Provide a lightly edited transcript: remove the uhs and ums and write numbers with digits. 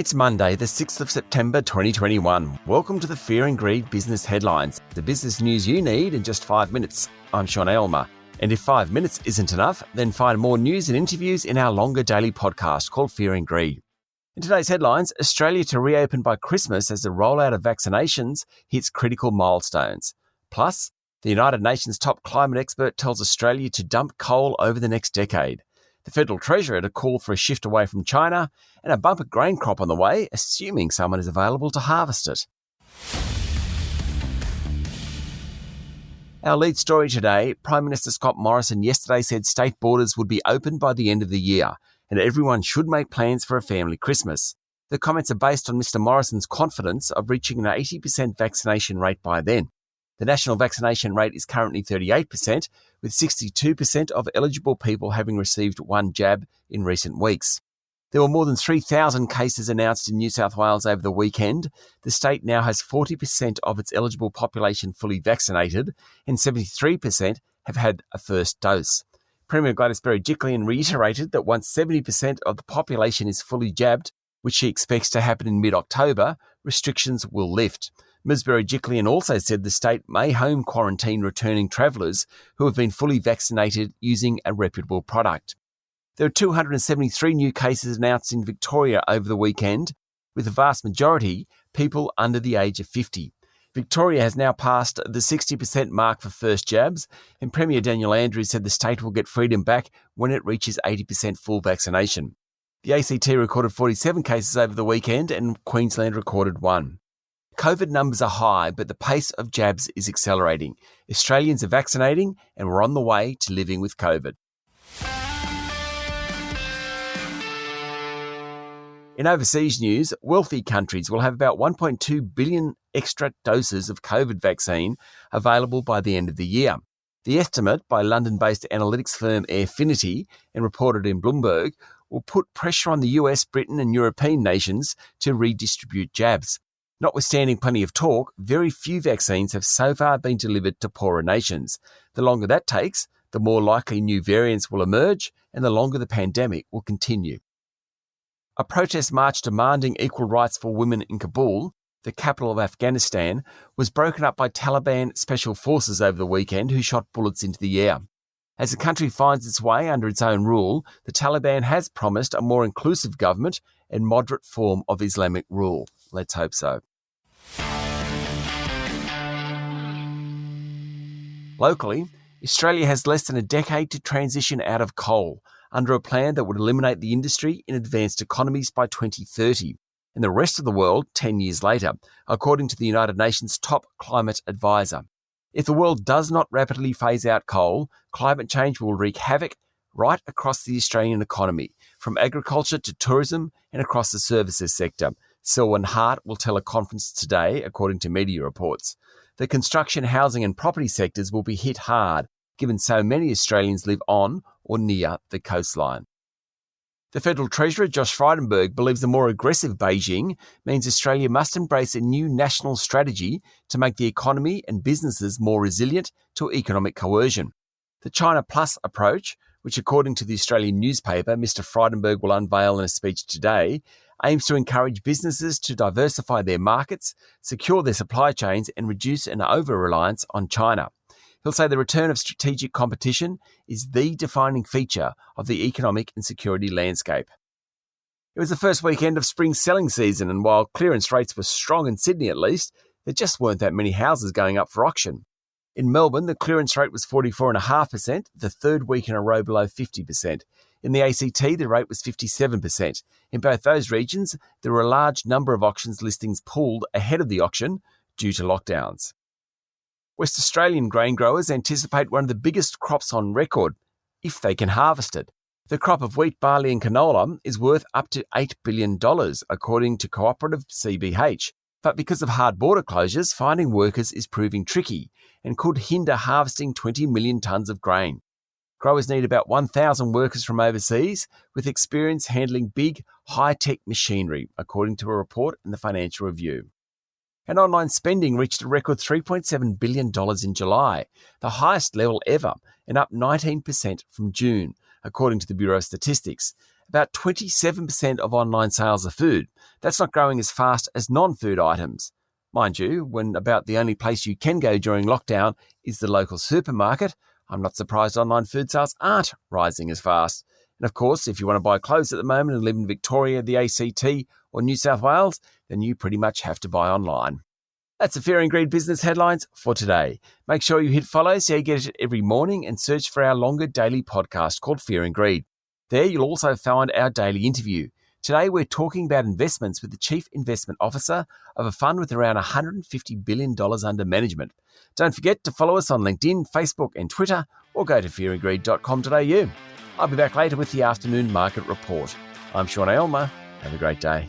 It's Monday, the 6th of September 2021. Welcome to the Fear and Greed Business Headlines, the business news you need in just 5 minutes. I'm Sean Aylmer. And if 5 minutes isn't enough, then find more news and interviews in our longer daily podcast called Fear and Greed. In today's headlines, Australia to reopen by Christmas as the rollout of vaccinations hits critical milestones. Plus, the United Nations top climate expert tells Australia to dump coal over the next decade. The Federal Treasurer to call for a shift away from China, and a bumper grain crop on the way, assuming someone is available to harvest it. Our lead story today, Prime Minister Scott Morrison yesterday said state borders would be open by the end of the year, and everyone should make plans for a family Christmas. The comments are based on Mr Morrison's confidence of reaching an 80% vaccination rate by then. The national vaccination rate is currently 38%, with 62% of eligible people having received one jab in recent weeks. There were more than 3,000 cases announced in New South Wales over the weekend. The state now has 40% of its eligible population fully vaccinated, and 73% have had a first dose. Premier Gladys Berejiklian reiterated that once 70% of the population is fully jabbed, which she expects to happen in mid-October, restrictions will lift. Ms Berejiklian also said the state may home quarantine returning travellers who have been fully vaccinated using a reputable product. There are 273 new cases announced in Victoria over the weekend, with the vast majority people under the age of 50. Victoria has now passed the 60% mark for first jabs, and Premier Daniel Andrews said the state will get freedom back when it reaches 80% full vaccination. The ACT recorded 47 cases over the weekend, and Queensland recorded 1. COVID numbers are high, but the pace of jabs is accelerating. Australians are vaccinating, and we're on the way to living with COVID. In overseas news, wealthy countries will have about 1.2 billion extra doses of COVID vaccine available by the end of the year. The estimate by London-based analytics firm Airfinity and reported in Bloomberg will put pressure on the US, Britain and European nations to redistribute jabs. Notwithstanding plenty of talk, very few vaccines have so far been delivered to poorer nations. The longer that takes, the more likely new variants will emerge and the longer the pandemic will continue. A protest march demanding equal rights for women in Kabul, the capital of Afghanistan, was broken up by Taliban special forces over the weekend who shot bullets into the air. As the country finds its way under its own rule, the Taliban has promised a more inclusive government and moderate form of Islamic rule. Let's hope so. Locally, Australia has less than a decade to transition out of coal under a plan that would eliminate the industry in advanced economies by 2030, and the rest of the world 10 years later, according to the United Nations top climate advisor. If the world does not rapidly phase out coal, climate change will wreak havoc right across the Australian economy, from agriculture to tourism and across the services sector. Selwyn Hart will tell a conference today, according to media reports. The construction, housing and property sectors will be hit hard, given so many Australians live on or near the coastline. The Federal Treasurer, Josh Frydenberg, believes a more aggressive Beijing means Australia must embrace a new national strategy to make the economy and businesses more resilient to economic coercion. The China Plus approach, which according to the Australian newspaper Mr Frydenberg will unveil in a speech today, aims to encourage businesses to diversify their markets, secure their supply chains and reduce an over-reliance on China. He'll say the return of strategic competition is the defining feature of the economic and security landscape. It was the first weekend of spring selling season, and while clearance rates were strong in Sydney at least, there just weren't that many houses going up for auction. In Melbourne, the clearance rate was 44.5%, the third week in a row below 50%. In the ACT, the rate was 57%. In both those regions, there were a large number of auctions listings pulled ahead of the auction due to lockdowns. West Australian grain growers anticipate one of the biggest crops on record, if they can harvest it. The crop of wheat, barley and canola is worth up to $8 billion, according to cooperative CBH. But because of hard border closures, finding workers is proving tricky and could hinder harvesting 20 million tonnes of grain. Growers need about 1,000 workers from overseas with experience handling big, high-tech machinery, according to a report in the Financial Review. And online spending reached a record $3.7 billion in July, the highest level ever, and up 19% from June, according to the Bureau of Statistics. About 27% of online sales are food. That's not growing as fast as non-food items. Mind you, when about the only place you can go during lockdown is the local supermarket, I'm not surprised online food sales aren't rising as fast. And of course, if you want to buy clothes at the moment and live in Victoria, the ACT, or New South Wales, then you pretty much have to buy online. That's the Fear and Greed business headlines for today. Make sure you hit follow so you get it every morning and search for our longer daily podcast called Fear and Greed. There you'll also find our daily interview. Today we're talking about investments with the Chief Investment Officer of a fund with around $150 billion under management. Don't forget to follow us on LinkedIn, Facebook and Twitter, or go to fearandgreed.com.au. I'll be back later with the afternoon market report. I'm Sean Aylmer. Have a great day.